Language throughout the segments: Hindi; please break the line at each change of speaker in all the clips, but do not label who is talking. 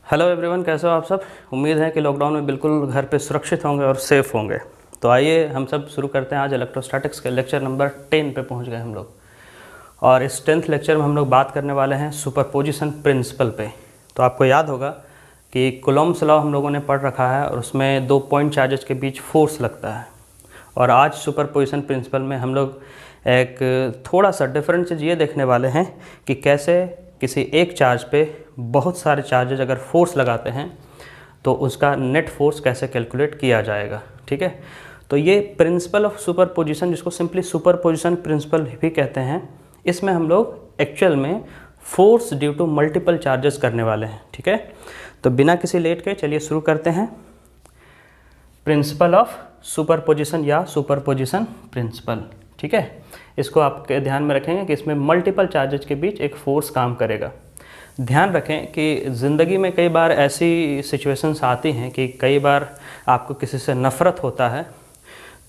हेलो एवरीवन, कैसे हो आप सब। उम्मीद है कि लॉकडाउन में बिल्कुल घर पे सुरक्षित होंगे और सेफ़ होंगे। तो आइए हम सब शुरू करते हैं। आज इलेक्ट्रोस्टैटिक्स के लेक्चर नंबर 10 पे पहुंच गए हम लोग, और इस 10th लेक्चर में हम लोग बात करने वाले हैं सुपरपोजिशन प्रिंसिपल पे। तो आपको याद होगा कि कूलॉम्स लॉ हम लोगों ने पढ़ रखा है और उसमें 2 पॉइंट चार्जेस के बीच फोर्स लगता है। और आज सुपरपोजिशन प्रिंसिपल में हम लोग एक थोड़ा सा डिफरेंट चीज़ ये देखने वाले हैं कि कैसे किसी एक चार्ज पे बहुत सारे चार्जेज अगर फोर्स लगाते हैं तो उसका नेट फोर्स कैसे कैलकुलेट किया जाएगा। ठीक है, तो ये प्रिंसिपल ऑफ सुपरपोजिशन, जिसको सिंपली सुपरपोजिशन प्रिंसिपल भी कहते हैं, इसमें हम लोग एक्चुअल में force due to multiple charges करने वाले हैं। ठीक है, तो बिना किसी लेट के चलिए शुरू करते हैं। प्रिंसिपल ऑफ सुपरपोजिशन या सुपरपोजिशन प्रिंसिपल। ठीक है, इसको आप ध्यान में रखेंगे कि इसमें मल्टीपल चार्जेज के बीच एक फोर्स काम करेगा। ध्यान रखें कि ज़िंदगी में कई बार ऐसी सिचुएशंस आती हैं कि कई बार आपको किसी से नफ़रत होता है,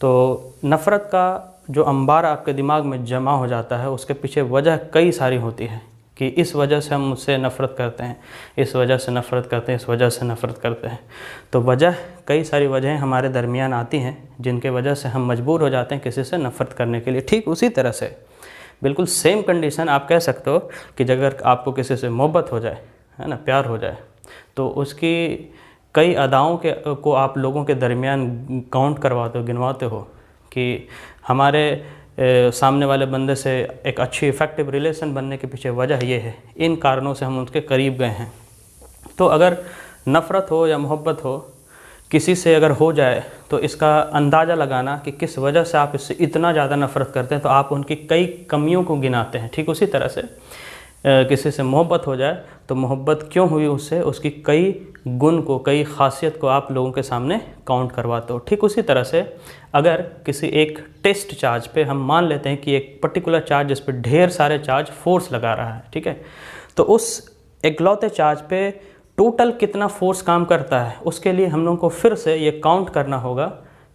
तो नफ़रत का जो अंबार आपके दिमाग में जमा हो जाता है उसके पीछे वजह कई सारी होती है कि इस वजह से हम मुझसे नफ़रत करते हैं, इस वजह से नफ़रत करते हैं, इस वजह से नफ़रत करते हैं। तो वजह कई सारी वजहें हमारे दरमियान आती हैं जिनके वजह से हम मजबूर हो जाते हैं किसी से नफ़रत करने के लिए। ठीक उसी तरह से बिल्कुल सेम कंडीशन आप कह सकते हो कि अगर आपको किसी से मोहब्बत हो जाए, है ना, प्यार हो जाए, तो उसकी कई अदाओं को आप लोगों के दरमियान काउंट करवाते हो, गिनवाते हो कि हमारे सामने वाले बंदे से एक अच्छी इफ़ेक्टिव रिलेशन बनने के पीछे वजह ये है, इन कारणों से हम उनके करीब गए हैं। तो अगर नफ़रत हो या मोहब्बत हो किसी से अगर हो जाए तो इसका अंदाज़ा लगाना कि किस वजह से आप इससे इतना ज़्यादा नफ़रत करते हैं, तो आप उनकी कई कमियों को गिनाते हैं। ठीक उसी तरह से किसी से मोहब्बत हो जाए तो मोहब्बत क्यों हुई उससे, उसकी कई गुण को, कई ख़ासियत को आप लोगों के सामने काउंट करवाते हो। ठीक उसी तरह से अगर किसी एक टेस्ट चार्ज पे हम मान लेते हैं कि एक पर्टिकुलर चार्ज जिस पे ढेर सारे चार्ज फोर्स लगा रहा है, ठीक है, तो उस इकलौते चार्ज पे टोटल कितना फोर्स काम करता है, उसके लिए हम लोगों को फिर से ये काउंट करना होगा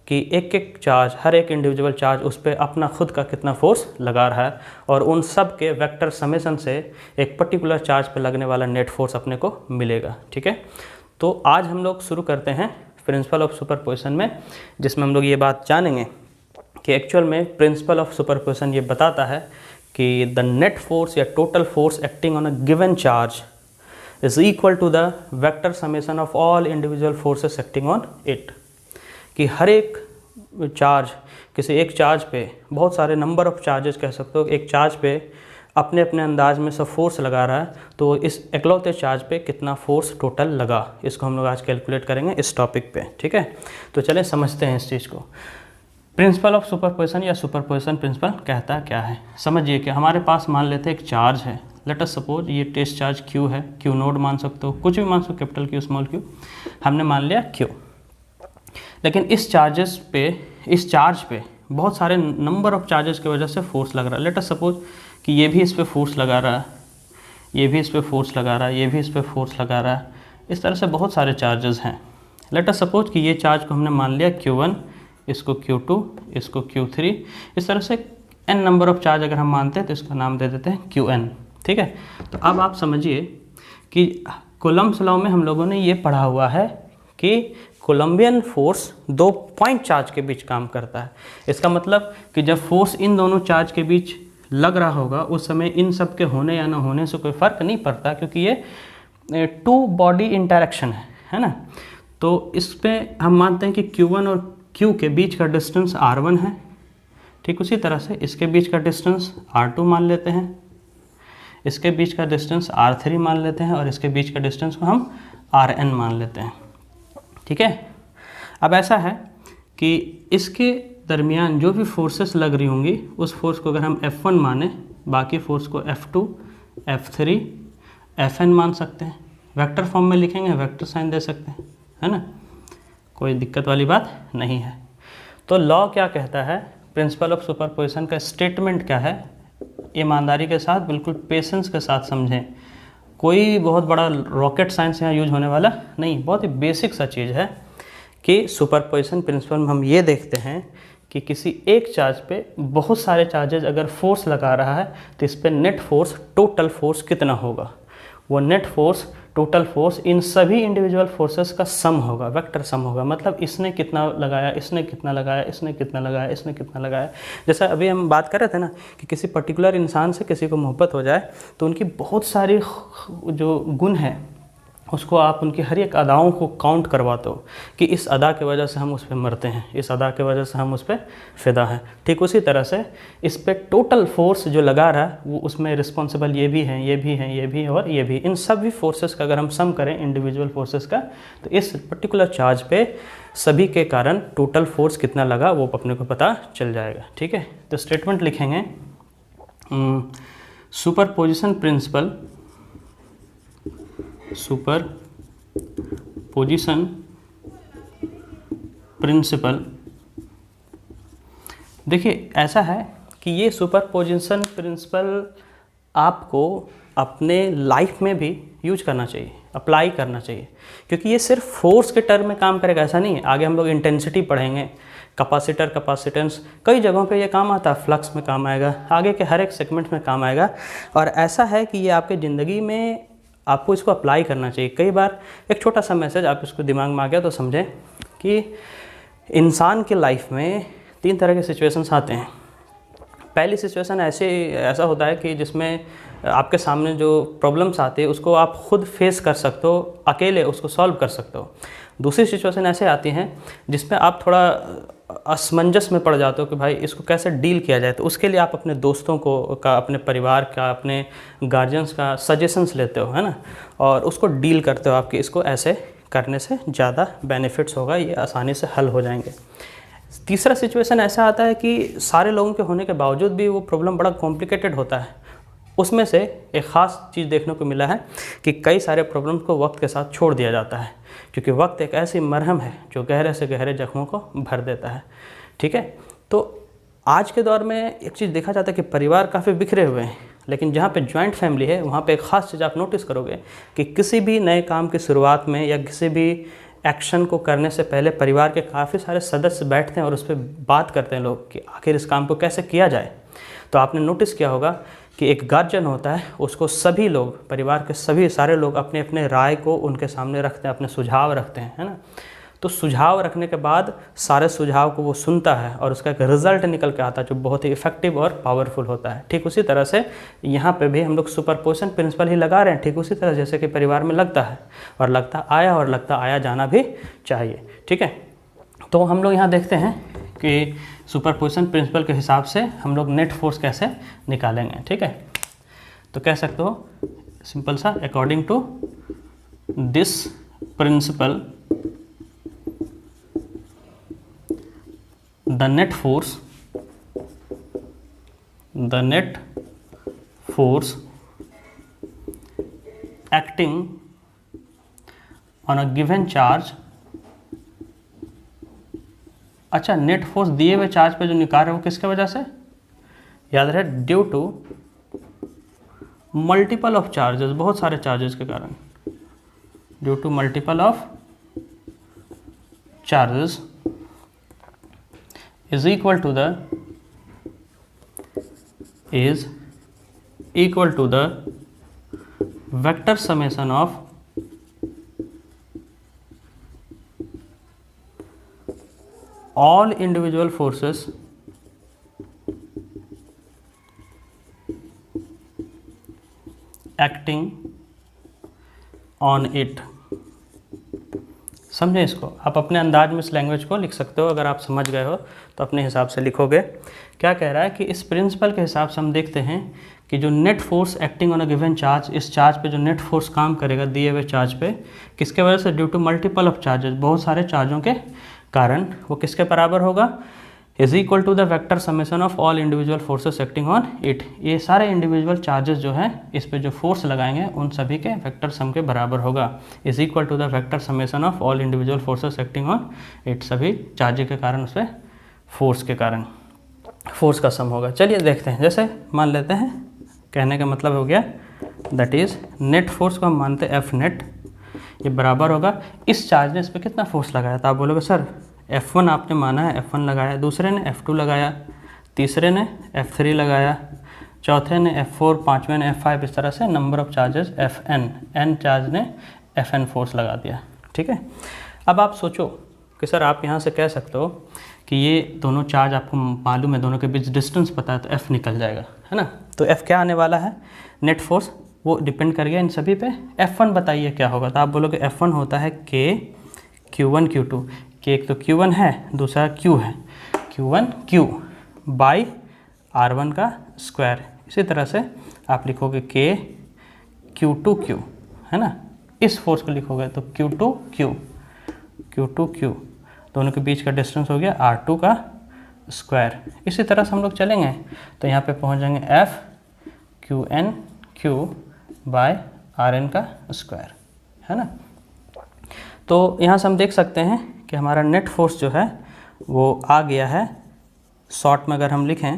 कि एक एक चार्ज, हर एक इंडिविजुअल चार्ज उस पर अपना खुद का कितना फोर्स लगा रहा है, और उन सब के वेक्टर समेशन से एक पर्टिकुलर चार्ज पे लगने वाला नेट फोर्स अपने को मिलेगा। ठीक है, तो आज हम लोग शुरू करते हैं प्रिंसिपल ऑफ सुपरपोजिशन में, जिसमें हम लोग ये बात जानेंगे कि एक्चुअल में प्रिंसिपल ऑफ सुपरपोजिशन ये बताता है कि द नेट फोर्स या total force acting on a given charge is equal to the vector summation of all individual forces acting on it। कि हर एक चार्ज, किसी एक चार्ज पे बहुत सारे नंबर ऑफ चार्जेस कह सकते हो, एक चार्ज पे अपने अपने अंदाज में सब फोर्स लगा रहा है, तो इस इकलौते चार्ज पे कितना फोर्स टोटल लगा, इसको हम लोग आज कैलकुलेट करेंगे इस टॉपिक पे। ठीक है, तो चलें समझते हैं इस चीज़ को। प्रिंसिपल ऑफ सुपरपोजिशन या सुपरपोजिशन प्रिंसिपल कहता क्या है। समझिए कि हमारे पास मान लेते हैं एक चार्ज है, लेट अस सपोज ये टेस्ट चार्ज Q है, Q नोड मान सकते हो, कुछ भी मान सकते हो, कैपिटल Q स्मॉल q, हमने मान लिया Q। लेकिन इस चार्ज पे बहुत सारे नंबर ऑफ चार्जेस की वजह से फोर्स लग रहा है। लेट अस सपोज कि ये भी इस पे फोर्स लगा रहा है, ये भी इस पे फोर्स लगा रहा है, ये भी इस पे फोर्स लगा रहा है, इस तरह से बहुत सारे चार्जेस हैं। लेट अस सपोज कि ये चार्ज को हमने मान लिया Q1, इसको Q2, इसको Q3, इस तरह से n नंबर ऑफ चार्ज अगर हम मानते हैं तो इसका नाम दे देते हैं Qn। ठीक है, तो अब आप समझिए कि कूलम्ब्स लॉ में हम लोगों ने ये पढ़ा हुआ है कि कोलम्बियन फोर्स 2 पॉइंट चार्ज के बीच काम करता है। इसका मतलब कि जब फोर्स इन दोनों चार्ज के बीच लग रहा होगा उस समय इन सब के होने या ना होने से कोई फ़र्क नहीं पड़ता, क्योंकि ये 2 बॉडी इंटरेक्शन है ना। तो इस पर हम मानते हैं कि Q1 और Q के बीच का डिस्टेंस R1 है। ठीक उसी तरह से इसके बीच का डिस्टेंस R2 मान लेते हैं, इसके बीच का डिस्टेंस R3 मान लेते हैं, और इसके बीच का डिस्टेंस को हम Rn मान लेते हैं। ठीक है, अब ऐसा है कि इसके दरमियान जो भी फोर्सेस लग रही होंगी उस फोर्स को अगर हम F1 माने, बाकी फोर्स को F2, F3, Fn मान सकते हैं। वेक्टर फॉर्म में लिखेंगे, वेक्टर साइन दे सकते हैं, है ना, कोई दिक्कत वाली बात नहीं है। तो लॉ क्या कहता है, प्रिंसिपल ऑफ सुपरपोजिशन का स्टेटमेंट क्या है, ईमानदारी के साथ, बिल्कुल पेशेंस के साथ समझें। कोई बहुत बड़ा रॉकेट साइंस यहाँ यूज होने वाला नहीं, बहुत ही बेसिक सा चीज़ है कि सुपरपोजिशन प्रिंसिपल में हम ये देखते हैं कि किसी एक चार्ज पे बहुत सारे चार्जेस अगर फोर्स लगा रहा है तो इस पर नेट फोर्स, टोटल फोर्स कितना होगा। वो net force total force in सभी इंडिविजुअल फोर्सेस का सम होगा, वेक्टर सम होगा। मतलब इसने कितना लगाया, इसने कितना लगाया, इसने कितना लगाया, इसने कितना लगाया। जैसा अभी हम बात कर रहे थे ना कि किसी पर्टिकुलर इंसान से किसी को मोहब्बत हो जाए तो उनकी बहुत सारी जो गुण है उसको आप उनकी हर एक अदाओं को काउंट करवाते हो कि इस अदा की वजह से हम उस पर मरते हैं, इस अदा की वजह से हम उस पर फ़िदा हैं। ठीक उसी तरह से इस पे टोटल फोर्स जो लगा रहा है वो उसमें रिस्पॉन्सिबल ये भी हैं, ये भी हैं, ये भी और ये भी। इन सभी फोर्सेस का अगर हम सम करें इंडिविजुअल फोर्सेस का तो इस पर्टिकुलर चार्ज पे सभी के कारण टोटल फोर्स कितना लगा वो अपने को पता चल जाएगा। ठीक है, तो स्टेटमेंट लिखेंगे सुपरपोजिशन प्रिंसिपल, सुपरपोजिशन प्रिंसिपल। देखिए ऐसा है कि ये सुपरपोजिशन प्रिंसिपल आपको अपने लाइफ में भी यूज करना चाहिए, अप्लाई करना चाहिए, क्योंकि ये सिर्फ फोर्स के टर्म में काम करेगा ऐसा नहीं है। आगे हम लोग इंटेंसिटी पढ़ेंगे, कैपेसिटर, कैपेसिटेंस, कई जगहों पे ये काम आता है, फ्लक्स में काम आएगा, आगे के हर एक सेगमेंट में काम आएगा। और ऐसा है कि ये आपके ज़िंदगी में आपको इसको अप्लाई करना चाहिए। कई बार एक छोटा सा मैसेज आप इसको दिमाग में आ गया तो समझें कि इंसान के लाइफ में 3 तरह के सिचुएशंस आते हैं। पहली सिचुएशन ऐसा होता है कि जिसमें आपके सामने जो प्रॉब्लम्स आते हैं उसको आप खुद फेस कर सकते हो, अकेले उसको सॉल्व कर सकते हो। दूसरी सिचुएशन ऐसे आती हैं जिसमें आप थोड़ा असमंजस में पड़ जाते हो कि भाई इसको कैसे डील किया जाए। तो उसके लिए आप अपने दोस्तों का, अपने परिवार का, अपने गार्जियंस का सजेशंस लेते हो, है ना, और उसको डील करते हो आपकी इसको ऐसे करने से ज़्यादा बेनिफिट्स होगा, ये आसानी से हल हो जाएंगे। तीसरा सिचुएशन ऐसा आता है कि सारे लोगों के होने के बावजूद भी वो प्रॉब्लम बड़ा कॉम्प्लिकेटेड होता है। उसमें से एक ख़ास चीज़ देखने को मिला है कि कई सारे प्रॉब्लम्स को वक्त के साथ छोड़ दिया जाता है, क्योंकि वक्त एक ऐसी मरहम है जो गहरे से गहरे जख्मों को भर देता है। ठीक है, तो आज के दौर में एक चीज़ देखा जाता है कि परिवार काफ़ी बिखरे हुए हैं, लेकिन जहाँ पे जॉइंट फैमिली है वहाँ पे एक ख़ास चीज़ आप नोटिस करोगे कि किसी भी नए काम की शुरुआत में या किसी भी एक्शन को करने से पहले परिवार के काफ़ी सारे सदस्य बैठते हैं और उस पर बात करते हैं लोग कि आखिर इस काम को कैसे किया जाए। तो आपने नोटिस किया होगा कि एक गार्जियन होता है, उसको सभी लोग, परिवार के सभी सारे लोग अपने अपने राय को उनके सामने रखते हैं, अपने सुझाव रखते हैं, है ना। तो सुझाव रखने के बाद सारे सुझाव को वो सुनता है और उसका एक रिज़ल्ट निकल के आता है जो बहुत ही इफेक्टिव और पावरफुल होता है। ठीक उसी तरह से यहाँ पे भी हम लोग सुपरपोजिशन प्रिंसिपल ही लगा रहे हैं, ठीक उसी तरह जैसे कि परिवार में लगता है और लगता आया और लगता आया जाना भी चाहिए। ठीक है, तो हम लोग यहाँ देखते हैं कि सुपरपोजिशन प्रिंसिपल के हिसाब से हम लोग नेट फोर्स कैसे निकालेंगे। ठीक है, तो कह सकते हो सिंपल सा, according to this principle the net force acting on a given charge। अच्छा, नेट फोर्स दिए हुए चार्ज पे जो निकाल रहे हैं वो किसके वजह से, याद रहे, due to multiple of charges, बहुत सारे चार्जेस के कारण, due to multiple of charges is equal to the vector summation of all individual forces acting on it। समझें इसको, आप अपने अंदाज में इस लैंग्वेज को लिख सकते हो। अगर आप समझ गए हो तो अपने हिसाब से लिखोगे। क्या कह रहा है कि इस प्रिंसिपल के हिसाब से हम देखते हैं कि जो net force acting on a given charge, इस चार्ज पे जो नेट फोर्स काम करेगा दिए हुए चार्ज पे, किसके वजह से, due to multiple of charges, बहुत सारे चार्जों के कारण, वो किसके बराबर होगा, is equal to the vector summation of all individual forces acting on it. ये सारे इंडिविजुअल चार्जेस जो हैं इस पे जो फोर्स लगाएंगे उन सभी के वेक्टर सम के बराबर होगा, is equal to the vector summation of all individual forces acting on it. सभी चार्ज के कारण, उस पर फोर्स के कारण फोर्स का सम होगा। चलिए देखते हैं, जैसे मान लेते हैं, कहने का मतलब हो गया दैट इज़ नेट फोर्स को हम मानते हैं एफ नेट, ये बराबर होगा, इस चार्ज ने इस पर कितना फोर्स लगाया। तो आप बोलोगे सर F1 आपने माना है, F1 लगाया, दूसरे ने F2 लगाया, तीसरे ने F3 लगाया, चौथे ने F4, पाँचवें ने F5, इस तरह से number of charges Fn, n charge ने Fn फोर्स लगा दिया। ठीक है, अब आप सोचो कि सर आप यहाँ से कह सकते हो कि ये दोनों चार्ज आपको मालूम है, दोनों के बीच डिस्टेंस पता है, तो F निकल जाएगा, है ना। तो F क्या आने वाला है, नेट फोर्स, वो डिपेंड कर गया इन सभी पे। F1 बताइए क्या होगा, तो आप बोलोगे F1 होता है K Q1 Q2, K एक तो Q1 है, दूसरा Q है, Q1 Q बाई R1 का स्क्वायर। इसी तरह से आप लिखोगे K Q2 Q, है ना। इस फोर्स को लिखोगे तो Q2 Q, दोनों के बीच का डिस्टेंस हो गया R2 का स्क्वायर। इसी तरह से हम लोग चलेंगे तो यहाँ पे पहुँच जाएंगे F QN Q by RN का स्क्वायर, है ना। तो यहाँ से हम देख सकते हैं कि हमारा नेट फोर्स जो है वो आ गया है। शॉर्ट में अगर हम लिखें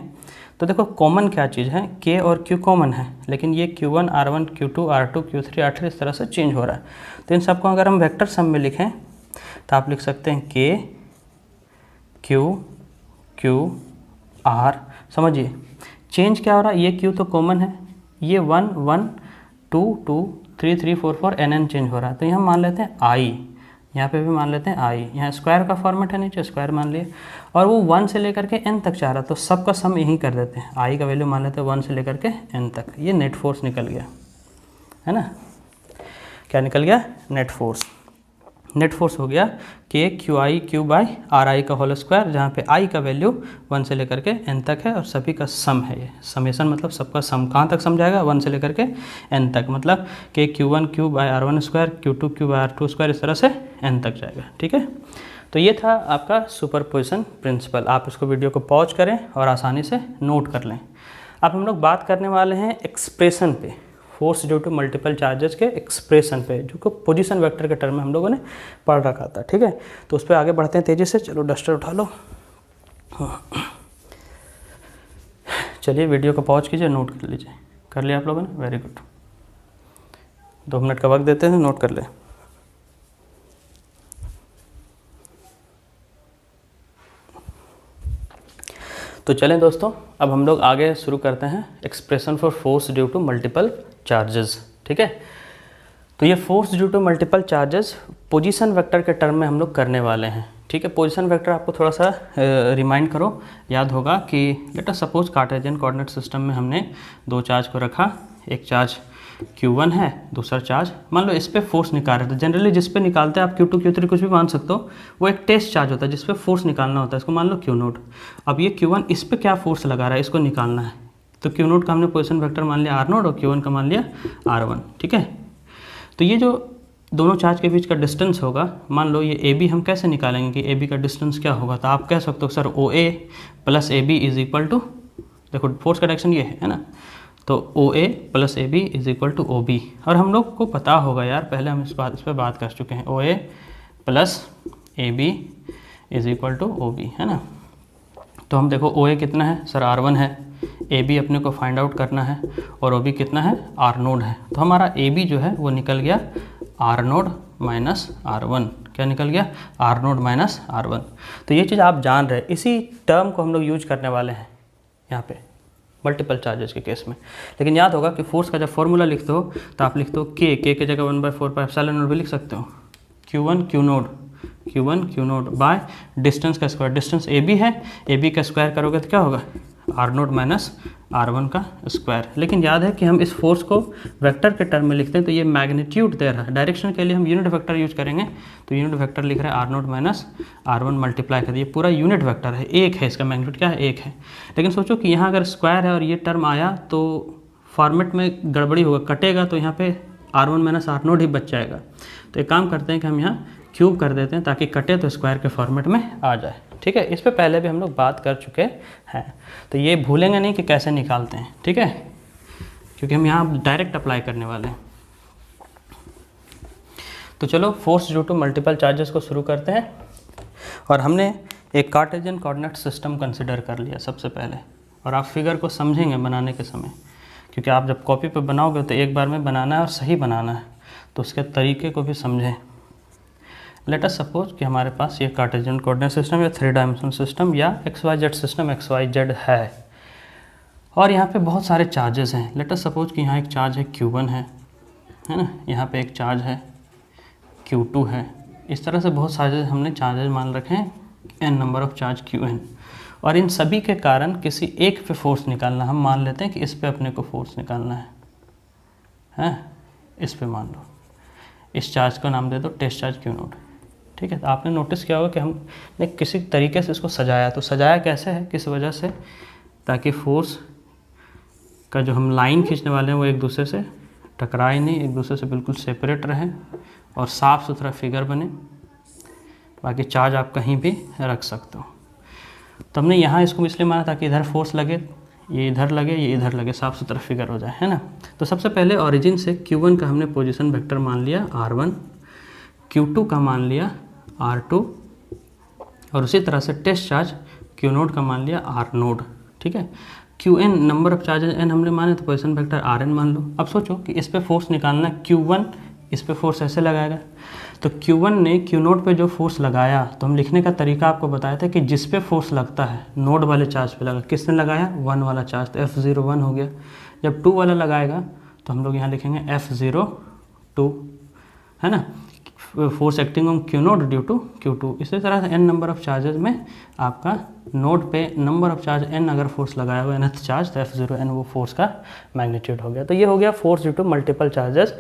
तो देखो कॉमन क्या चीज़ है, K और Q कॉमन है, लेकिन ये Q1 R1 Q2 R2 Q3 R3 इस तरह से चेंज हो रहा है। तो इन सबको अगर हम वेक्टर सम में लिखें तो आप लिख सकते हैं K Q Q R। समझिए चेंज क्या हो रहा है, ये Q तो कॉमन है, ये 1 1 2 2 3 3 4 4 NN चेंज हो रहा है। तो यहाँ मान लेते हैं I, यहाँ पे भी मान लेते हैं I, यहाँ स्क्वायर का फॉर्मेट है, नीचे स्क्वायर मान लिए, और वो 1 से लेकर के n तक चाह रहा, तो सबका सम यही कर देते हैं। I का वैल्यू मान लेते हैं 1 से लेकर के n तक। ये नेट फोर्स निकल गया, है ना। क्या निकल गया, नेट फोर्स। नेट फोर्स हो गया K QI Q by RI का होल स्क्वायर, जहाँ पे I का वैल्यू 1 से लेकर के n तक है और सभी का सम है। ये समेशन मतलब सबका सम कहाँ तक सम जाएगा, 1 से लेकर के n तक, मतलब K Q1 Q by R1 square, Q2 Q by R2 square, इस तरह से n तक जाएगा। ठीक है, तो ये था आपका सुपरपोजिशन प्रिंसिपल। आप इसको वीडियो को पॉज करें और आसानी से नोट कर लें। अब हम लोग बात करने वाले हैं एक्सप्रेशन पे, force due to multiple charges के एक्सप्रेशन पे, जो कि पोजीशन वेक्टर के टर्म में हम लोगों ने पढ़ रखा था। ठीक है, तो उस पर आगे बढ़ते हैं तेज़ी से। चलो डस्टर उठा लो, चलिए वीडियो को पॉज कीजिए, नोट कर लीजिए। कर लिया आप लोगों ने, वेरी गुड। 2 मिनट का वक्त देते हैं, नोट कर ले। तो चलें दोस्तों, अब हम लोग आगे शुरू करते हैं expression for force due to multiple charges. ठीक है, तो ये force due to multiple charges position vector के टर्म में हम लोग करने वाले हैं। ठीक है, पोजीशन वेक्टर आपको थोड़ा सा रिमाइंड करो, याद होगा कि let us suppose Cartesian coordinate system में हमने 2 चार्ज को रखा, एक चार्ज Q1 है, दूसरा चार्ज मान लो इस पे फोर्स निकाल रहे थे। जनरली जिस पे निकालते हैं आप Q2 Q3 कुछ भी मान सकते हो, वो एक टेस्ट चार्ज होता है जिस पे फोर्स निकालना होता है, इसको मान लो Q0। अब ये Q1 इस पे क्या फोर्स लगा रहा है, इसको निकालना है, तो Q0 का हमने पोजीशन वेक्टर मान लिया R0 और Q1 का मान लिया R1। ठीक है, तो ये जो दोनों चार्ज के बीच का डिस्टेंस होगा, मान लो ये AB हम कैसे निकालेंगे कि AB का डिस्टेंस क्या होगा, तो आप कह सकते हो sir OA plus AB is equal to, देखो फोर्स का डायरेक्शन ये है ना, तो OA plus AB is equal to OB। और हम लोग को पता होगा यार, पहले हम इस पर बात कर चुके हैं, OA plus AB is equal to OB, है ना। तो हम देखो OA कितना है सर, R1 है, AB अपने को फाइंड आउट करना है, और OB कितना है, R0 है। तो हमारा AB जो है वो निकल गया R0 माइनस R1। क्या निकल गया, R0 माइनस R1। तो ये चीज़ आप जान रहे हैं, इसी टर्म को हम लोग यूज करने वाले हैं यहाँ पे मल्टीपल चार्जेस के केस में। लेकिन याद होगा कि फोर्स का जब फॉर्मूला लिखते हो तो आप लिखते हो K की जगह 1/4 एप्सिलॉन नॉट भी लिख सकते हो, Q1 Q0 बाय डिस्टेंस का स्क्वायर, डिस्टेंस AB है, AB का स्क्वायर करोगे तो क्या होगा, R0 माइनस R1 का स्क्वायर। लेकिन याद है कि हम इस फोर्स को वेक्टर के टर्म में लिखते हैं, तो ये मैग्नीट्यूड दे रहा है, डायरेक्शन के लिए हम यूनिट वेक्टर यूज करेंगे, तो यूनिट वेक्टर लिख रहे हैं R0 माइनस R1 मल्टीप्लाई कर, ये पूरा यूनिट वेक्टर है, 1 है, इसका मैग्नीट्यूड क्या है, 1 है। लेकिन सोचो कि यहाँ अगर स्क्वायर है और ये टर्म आया तो फॉर्मेट में गड़बड़ी होगा, कटेगा, तो यहाँ पे R1 माइनस R0 ही बच जाएगा। तो एक काम करते हैं कि हम यहाँ क्यूब कर देते हैं ताकि कटे तो स्क्वायर के फॉर्मेट में आ जाए। ठीक है, इस पे पहले भी हम लोग बात कर चुके हैं, तो ये भूलेंगे नहीं कि कैसे निकालते हैं। ठीक है, क्योंकि हम यहाँ डायरेक्ट अप्लाई करने वाले हैं। तो चलो force due to multiple charges को शुरू करते हैं, और हमने एक कार्टेशियन कोऑर्डिनेट सिस्टम कंसिडर कर लिया सबसे पहले, और आप फिगर को समझेंगे बनाने के समय, क्योंकि आप जब कॉपी पे बनाओगे तो एक बार में बनाना है और सही बनाना है, तो उसके तरीके को भी समझें। लेट अस सपोज कि हमारे पास ये कार्टेशियन कोऑर्डिनेट सिस्टम या 3 डायमेंशनल सिस्टम या XYZ सिस्टम XYZ है, और यहाँ पे बहुत सारे चार्जेस हैं। लेट अस सपोज कि यहाँ एक चार्ज है Q1 है ना, यहाँ पे एक चार्ज है Q2 है। इस तरह से बहुत सारे हमने चार्जेस मान रखे हैं, n number of charge Qn, और इन सभी के कारण किसी एक पे फोर्स निकालना। हम मान लेते हैं कि इस पे अपने को फोर्स निकालना है, इस पे मान लो, इस चार्ज का नाम दे दो टेस्ट चार्ज Q0, ठीक है। तो आपने नोटिस किया होगा कि हमने किसी तरीके से इसको सजाया। तो सजाया कैसे है, किस वजह से, ताकि फोर्स का जो हम लाइन खींचने वाले हैं वो एक दूसरे से टकराए नहीं, एक दूसरे से बिल्कुल सेपरेट रहें और साफ़ सुथरा फिगर बने। बाकी चार्ज आप कहीं भी रख सकते हो। तो हमने यहाँ इसको इसलिए माना ताकि इधर फोर्स लगे, ये इधर लगे, ये इधर लगे, साफ़ सुथरा फिगर हो जाए, है ना। तो सबसे पहले ओरिजिन से Q1 का हमने पोजीशन वेक्टर मान लिया R1, Q2 का मान लिया R2, और उसी तरह से टेस्ट चार्ज Q0 का मान लिया R0, ठीक है। Qn number of charges n हमने माने, तो पोजीशन वेक्टर Rn मान लो। अब सोचो कि इस पे फोर्स निकालना, Q1 इस पे फोर्स ऐसे लगाएगा, तो Q1 ने Q0 पे जो फोर्स लगाया, तो हम लिखने का तरीका आपको बताया था कि जिस पे फोर्स लगता है नोड वाले चार्ज पे लगा। किसने लगाया, 1 वाला चार्ज, तो F01 हो गया। जब 2 वाला लगाएगा तो हम लोग यहाँ लिखेंगे F02, है ना, force acting on Q0 due to Q2। इसी तरह से n नंबर ऑफ चार्जेस में आपका नोड पे नंबर ऑफ चार्ज n अगर फोर्स लगाया हुआ nth चार्ज, तो F0n वो फोर्स का मैग्नीट्यूड हो गया। तो ये हो गया force due to multiple charges,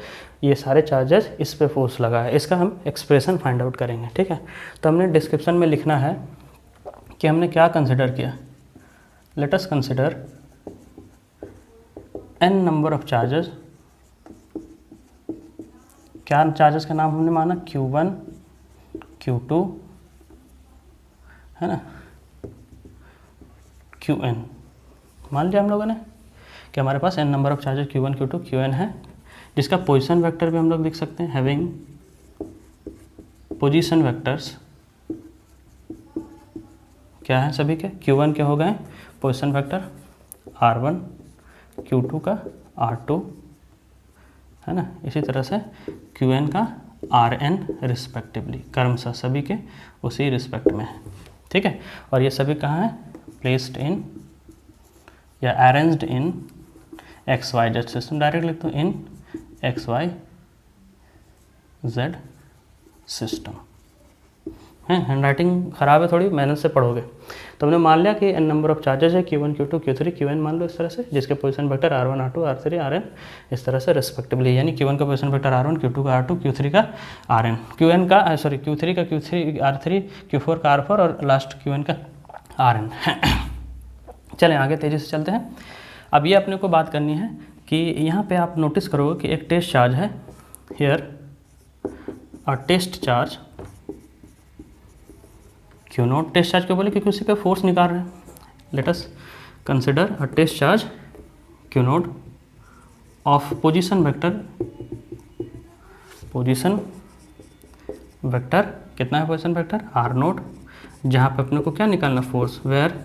ये सारे चार्जेस इस पे फोर्स लगा है। इसका हम एक्सप्रेशन फाइंड आउट करेंगे, ठीक है। तो हमने डिस्क्रिप्शन में लिखना है कि हमने क्या कंसिडर किया। Late us consider n number of charges. क्या चार्जेस का नाम हमने माना, Q1, Q2, है ना, Qn मान लिया हम लोगों ने कि हमारे पास n number of charges Q1, Q2, Qn है, जिसका पोजीशन वेक्टर भी हम लोग लिख सकते हैं, हैविंग पोजीशन वेक्टर्स क्या है सभी के, Q1 के हो गए पोजीशन वेक्टर R1, Q2 का R2, है ना, इसी तरह से Qn का Rn रिस्पेक्टिवली, क्रमशः सभी के उसी रिस्पेक्ट में है, ठीक है। और ये सभी कहाँ है, प्लेस्ड इन या arranged in XYZ system. Direct लिख दो इन XYZ सिस्टम, है। हैंडराइटिंग ख़राब है थोड़ी, मेहनत से पढ़ोगे। तो हमने मान लिया कि n नंबर ऑफ चार्जेस है Q1, Q2, Q3, Qn मान लो इस तरह से, जिसके position vector R1, R2, R3, Rn इस तरह से रिस्पेक्टिवली, यानी Q1 का पोजीशन वेक्टर R1, Q2 का R2, Q3 का Rn, Qn का Q3 का Q3, R3, Q4 का R4 और लास्ट Qn का Rn। चलें आगे तेज़ी से चलते हैं। अब ये अपने को बात करनी है कि यहाँ पे आप नोटिस करोगे कि एक टेस्ट चार्ज है, हियर और test charge Q0, test charge क्यों बोले, क्योंकि उसी पे फोर्स निकाल रहे हैं। Let us consider a test charge Q0 of position vector कितना है, पोजीशन वेक्टर R0, जहाँ पे अपने को क्या निकालना, force, where we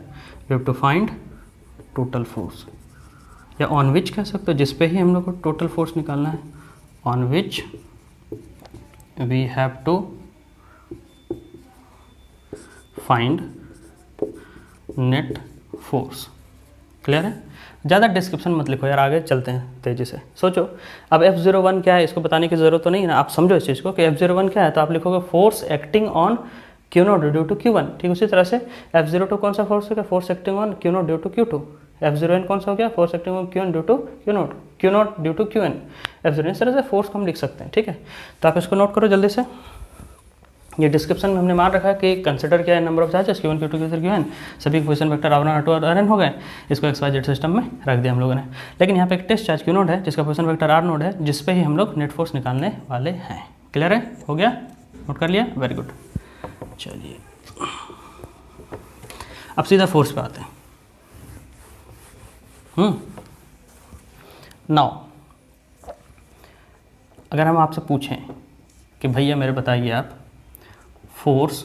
have to find total force, या ऑन विच कह सकते हो, जिस पे ही हम लोग को टोटल फोर्स निकालना है, on which we have to find net force. Clear है, ज़्यादा डिस्क्रिप्शन मत लिखो यार, आगे चलते हैं तेज़ी से। सोचो अब F01 क्या है, इसको बताने की ज़रूरत तो नहीं है ना, आप समझो इस चीज़ को कि F01 क्या है, तो आप लिखोगे force acting on Q0 due to Q1, ठीक। उसी तरह से F02 कौन सा फोर्स होगा, force acting on Q0 due to Q2। F0n कौन सा हो गया, force acting on Q1 due to Q0, Q0 due to Qn, F0। इस तरह से फोर्स को हम लिख सकते हैं, ठीक है। तो आप इसको नोट करो जल्दी से। ये डिस्क्रिप्शन में हमने मान रखा है कि कंसिडर क्या है, number of charges Q1, Q2, Q3, Qn, सभी पोजीशन वेक्टर R1, R2 और Rn हो गए। इसको XYZ सिस्टम में रख दिया हम लोगों ने। लेकिन यहाँ पे एक टेस्ट चार्ज Q0 है, जिसका पोजीशन वेक्टर R0 है, जिस पे ही हम लोग नेट फोर्स निकालने वाले हैं। क्लियर है, हो गया, नोट कर लिया, वेरी गुड। चलिए अब सीधा फोर्स पे आते हैं। नाउ अगर हम आपसे पूछें कि भैया मेरे बताइए आप, फोर्स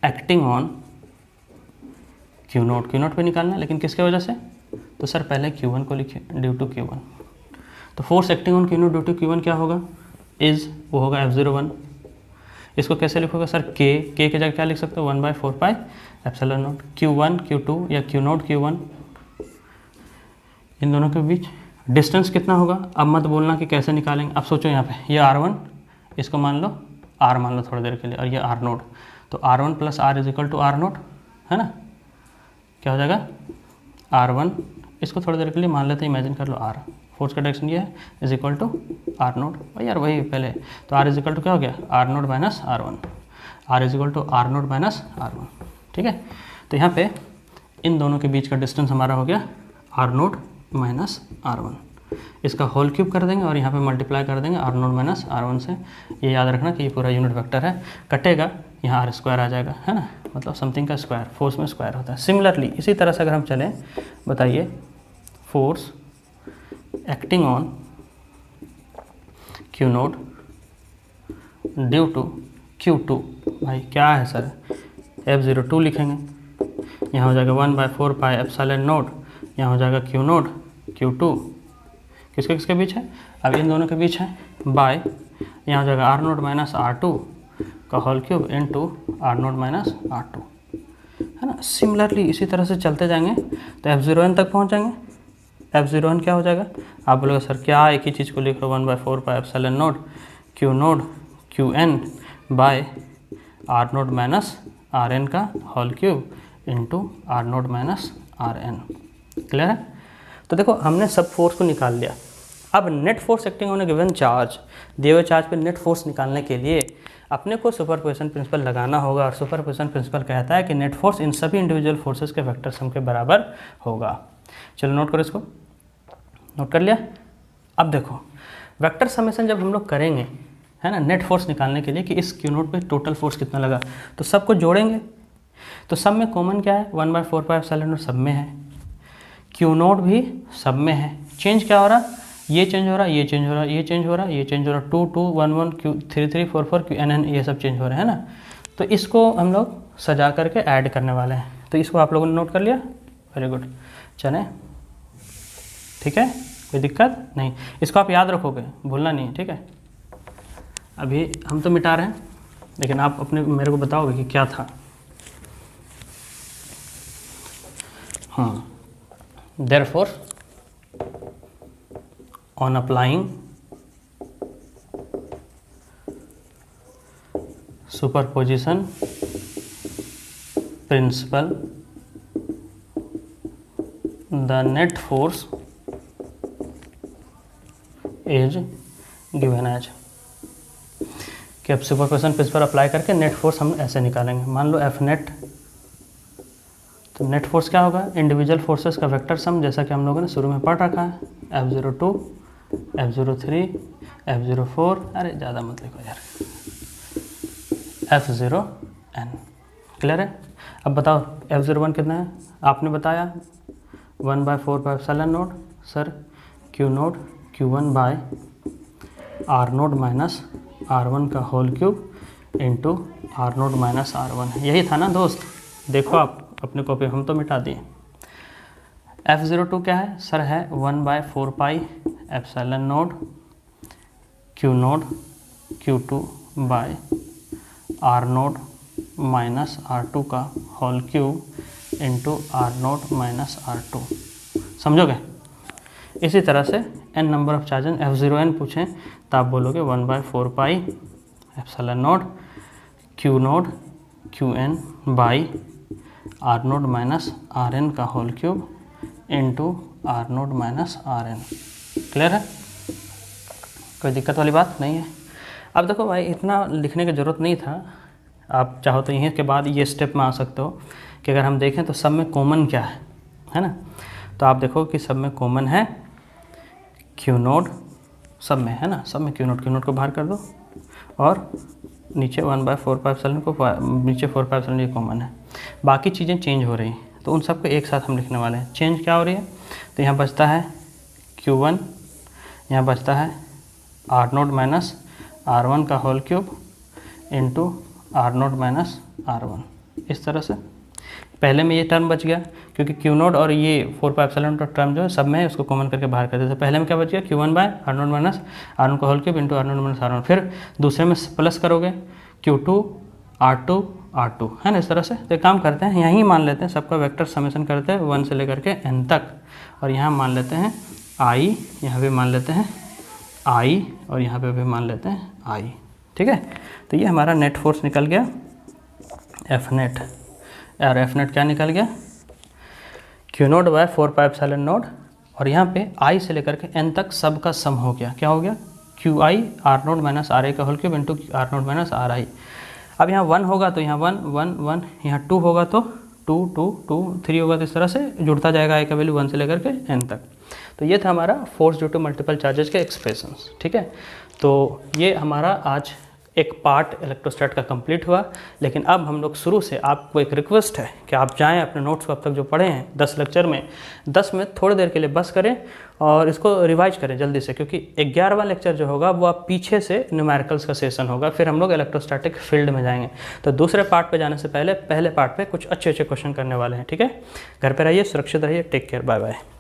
एक्टिंग ऑन Q0 पे निकालना है, लेकिन किसके वजह से, तो सर पहले Q1 को लिखिए, ड्यू टू Q1। तो force acting on Q0 due to Q1 क्या होगा, इज वो होगा F01। इसको कैसे लिखोगे सर, के की जगह क्या लिख सकते हो, 1/4 एप्सिलॉन नॉट Q1 Q2 या Q0 Q1, इन दोनों के बीच डिस्टेंस कितना होगा। अब मत बोलना कि कैसे निकालेंगे, अब सोचो यहाँ पे ये R1, इसको मान लो R मान लो थोड़ी देर के लिए, और ये R0, तो R1 + R = R0 है ना, क्या हो जाएगा R1, इसको थोड़ी देर के लिए मान लेते हैं, इमेजिन कर लो R, फोर्स का डायरेक्शन ये है, = R0, और यार वही पहले, तो R = क्या हो गया R0 - R1, R = R0 - R1, ठीक है। तो यहाँ पे इन दोनों के बीच का डिस्टेंस हमारा हो गया R0 - R1, इसका होल क्यूब कर देंगे और यहाँ पे मल्टीप्लाई कर देंगे R0 - R1 से। ये याद रखना कि ये पूरा यूनिट वेक्टर है, कटेगा यहाँ R² आ जाएगा, है ना, मतलब समथिंग का स्क्वायर, फोर्स में स्क्वायर होता है। सिमिलरली इसी तरह से अगर हम चलें, बताइए force acting on Q0 due to Q2, भाई क्या है सर, F02 लिखेंगे, यहाँ हो जाएगा 1/4 एप्सिलॉन नॉट, यहाँ हो जाएगा Q0 Q2, किसके किसके बीच है, अब इन दोनों के बीच है, बाय यहाँ हो जाएगा R0 - R2 का whole cube into R0 - R2, है ना। सिमिलरली इसी तरह से चलते जाएंगे तो F0n तक पहुँच जाएंगे। F0n क्या हो जाएगा, आप बोलोगे सर क्या एक ही चीज़ को लिख रहे हो, 1/4 epsilon naught Q0 Qn by R0 - Rn का whole cube into R0 - Rn, clear है। तो देखो हमने सब फोर्स को निकाल लिया। अब net force acting on A given charge, दिए हुए चार्ज पे नेट फोर्स निकालने के लिए अपने को सुपरपोजिशन प्रिंसिपल लगाना होगा, और सुपरपोजिशन प्रिंसिपल कहता है कि नेट फोर्स इन सभी इंडिविजुअल फोर्सेस के वेक्टर सम के बराबर होगा। चलो नोट करो, इसको नोट कर लिया। अब देखो वेक्टर समेशन जब हम लोग करेंगे, है ना, नेट फोर्स निकालने के लिए कि इस Q0 पे टोटल फोर्स कितना लगा, तो सबको जोड़ेंगे, तो सब में कॉमन क्या है, 1/4 एप्सिलॉन नॉट सब में है, Q0 भी सब में है, चेंज क्या हो रहा, ये चेंज हो रहा, ये चेंज हो रहा, ये चेंज हो रहा, ये चेंज हो रहा, 2 2 1 1 Q 3 3 4 4 Qn ये सब चेंज हो रहे हैं ना। तो इसको हम लोग सजा करके ऐड करने वाले हैं, तो इसको आप लोगों ने नोट कर लिया, वेरी गुड, चलें, ठीक है, कोई दिक्कत नहीं, इसको आप याद रखोगे, भूलना नहीं, ठीक है। अभी हम तो मिटा रहे हैं, लेकिन आप अपने मेरे को बताओगे कि क्या था। हाँ, therefore on applying superposition principle, the net force is given as, कि अब सुपरपोजिशन प्रिंसिपल अप्लाई करके नेट फोर्स हम ऐसे निकालेंगे, मान लो F नेट, तो नेट फोर्स क्या होगा, इंडिविजुअल फोर्सेस का वेक्टर सम, जैसा कि हम लोगों ने शुरू में पढ़ रखा है, F02 F03 F04, अरे ज़्यादा मत लिखो यार, F0n, क्लियर है। अब बताओ F01 कितना है, आपने बताया 1/4 epsilon not, sir Q0 Q1 bye R0 - R1 का whole cube into R0 - R1, यही था ना दोस्त, देखो आप अपने कॉपी, हम तो मिटा दिए। F02 क्या है सर, है 1/4 epsilon naught Q0 Q2 bye R0 - R2 का whole cube into R0 - R2, समझोगे। इसी तरह से n number of charges F0n पूछें तो आप बोलोगे 1/4 epsilon naught Q0 Qn by R0 - Rn का whole cube into R0 - Rn, clear है, कोई दिक्कत वाली बात नहीं है। अब देखो भाई इतना लिखने की ज़रूरत नहीं था, आप चाहो तो यहीं के बाद ये स्टेप में आ सकते हो कि अगर हम देखें तो सब में कॉमन क्या है ना, तो आप देखो कि सब में कॉमन है Q0, सब में है ना, सब में Q0 को बाहर कर दो, और नीचे 1/4 एप्सिलॉन को नीचे 4 एप्सिलॉन, ये कॉमन है, बाकी चीज़ें चेंज हो रही हैं, तो उन सबको एक साथ हम लिखने वाले हैं। चेंज क्या हो रही है, तो यहाँ बचता है Q1, यहाँ बचता है R0 - R1 का whole cube into R0 - R1, इस तरह से पहले में ये टर्म बच गया, क्योंकि Q0 और ये 4 एप्सिलॉन का टर्म जो है सब में उसको कॉमन करके बाहर कर देते। पहले में क्या बच गया, Q1 बाय R0 - R1 का whole cube into R0 - R1, फिर दूसरे में प्लस करोगे Q2 R2 R2 है ना, इस तरह से। तो एक काम करते हैं, यहीं मान लेते हैं सबका वेक्टर समेशन करते हैं 1 से लेकर के n तक, और यहाँ मान लेते हैं I, यहाँ भी मान लेते हैं I, और यहाँ पे भी मान लेते हैं I, ठीक है। तो ये हमारा नेट फोर्स निकल गया F नेट, और F नेट क्या निकल गया Q0/4πε0, और यहाँ पे I से लेकर के n तक सब का सम हो गया, क्या हो गया QI R0 माइनस RI का whole cube into R0 minus RI। अब यहाँ 1 होगा तो यहाँ 1 1 1, यहाँ 2 होगा तो 2 2 2, 3 होगा तो इस तरह से जुड़ता जाएगा I का वैल्यू 1 से लेकर के n तक। तो ये था हमारा force due to multiple charges के एक्सप्रेशंस, ठीक है। तो ये हमारा आज एक पार्ट इलेक्ट्रोस्टैट का कंप्लीट हुआ। लेकिन अब हम लोग शुरू से, आपको एक रिक्वेस्ट है कि आप जाएं अपने नोट्स को अब तक जो पढ़े हैं 10 लेक्चर में, 10 में थोड़ी देर के लिए बस करें और इसको रिवाइज करें जल्दी से, क्योंकि 11वां लेक्चर जो होगा वो आप पीछे से न्यूमेरिकल्स का सेशन होगा, फिर हम लोग इलेक्ट्रोस्टैटिक फील्ड में जाएंगे। तो दूसरे पार्ट पे जाने से पहले पहले पार्ट पे कुछ अच्छे अच्छे क्वेश्चन करने वाले हैं, ठीक है। घर पे रहिए, सुरक्षित रहिए, टेक केयर, बाय बाय।